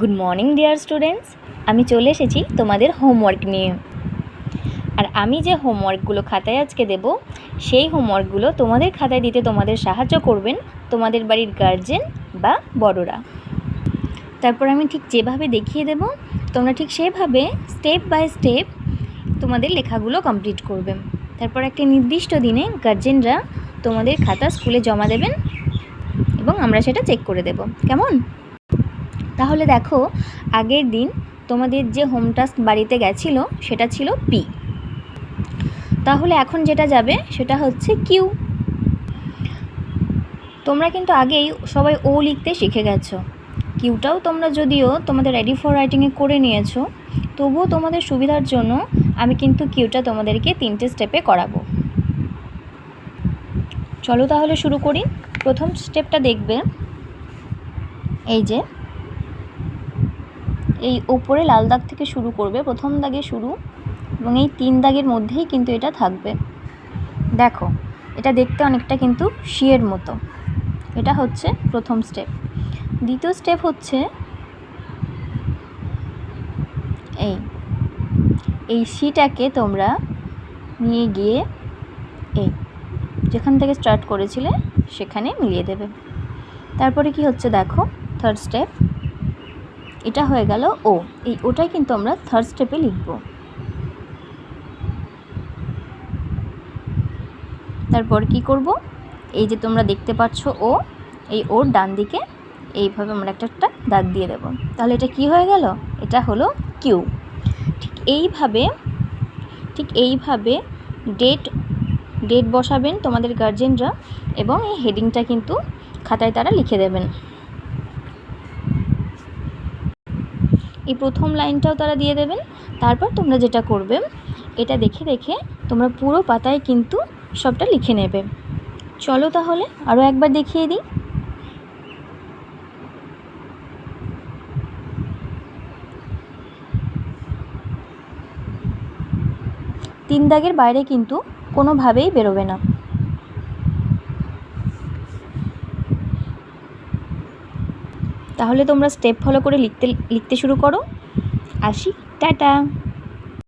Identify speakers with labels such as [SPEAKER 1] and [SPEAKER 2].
[SPEAKER 1] Good morning dear students, আমি চলে এসেছি তোমাদের হোমওয়ার্ক নিয়ে। আর আমি যে হোমওয়ার্কগুলো খাতায় আজকে দেব, সেই হোমওয়ার্কগুলো তোমাদের খাতায় দিতে তোমাদের সাহায্য করবেন তোমাদের বাড়ির গার্জেন বা বড়রা। তারপর আমি ঠিক যেভাবে দেখিয়ে দেব, তোমরা ঠিক সেভাবে স্টেপ বাই স্টেপ তোমাদের লেখাগুলো কমপ্লিট করবে। তারপর একটা নির্দিষ্ট দিনে গার্জেনরা তোমাদের খাতা স্কুলে জমা দেবেন এবং আমরা সেটা চেক করে দেব। কেমন? তাহলে দেখো, আগের দিন তোমাদের যে হোম টাস্ক বাড়িতে গেছিলো সেটা ছিল পি। তাহলে এখন যেটা যাবে সেটা হচ্ছে কিউ। তোমরা কিন্তু আগেই সবাই ও লিখতে শিখে গেছো। কিউটাও তোমরা যদিও তোমাদের রেডি ফর রাইটিংয়ে করে নিয়েছো, তবুও তোমাদের সুবিধার জন্য আমি কিন্তু কিউটা তোমাদেরকে 3টে স্টেপে করাবো। চলো তাহলে শুরু করি। প্রথম স্টেপটা দেখবে, এই যে এই ওপরে লাল দাগ থেকে শুরু করবে, প্রথম দাগে শুরু, এবং এই 3 দাগের মধ্যেই কিন্তু এটা থাকবে। দেখো, এটা দেখতে অনেকটা কিন্তু শিয়ের মতো। এটা হচ্ছে প্রথম স্টেপ। দ্বিতীয় স্টেপ হচ্ছে এই শিটাকে তোমরা নিয়ে গিয়ে এই যেখান থেকে স্টার্ট করেছিলে সেখানে মিলিয়ে দেবে। তারপরে কি হচ্ছে দেখো, থার্ড স্টেপ। এটা হয়ে গেল ও। এই ওটাই কিন্তু আমরা থার্ড স্টেপে লিখব। তারপর কি করব, এই যে তোমরা দেখতে পাচ্ছ ও, এই ওর ডান দিকে এইভাবে আমরা একটা দাগ দিয়ে দেব। তাহলে এটা কি হয়ে গেল? এটা হলো কিউ। ঠিক এইভাবে ডেট বসাবেন তোমাদের গার্জেনরা, এবং এই হেডিংটা কিন্তু খাতায় তারা লিখে দেবেন। এই প্রথম লাইনটাও তারা দিয়ে দেবেন। তারপর তোমরা যেটা করবে, এটা দেখে দেখে তোমরা পুরো পাতায় কিন্তু সবটা লিখে নেবে। চলো তাহলে আরও একবার দেখিয়ে দিই। 3 দাগের বাইরে কিন্তু কোনোভাবেই বেরোবে না। তাহলে তোমরা স্টেপ ফলো করে লিখতে শুরু করো। আসি, টাটা।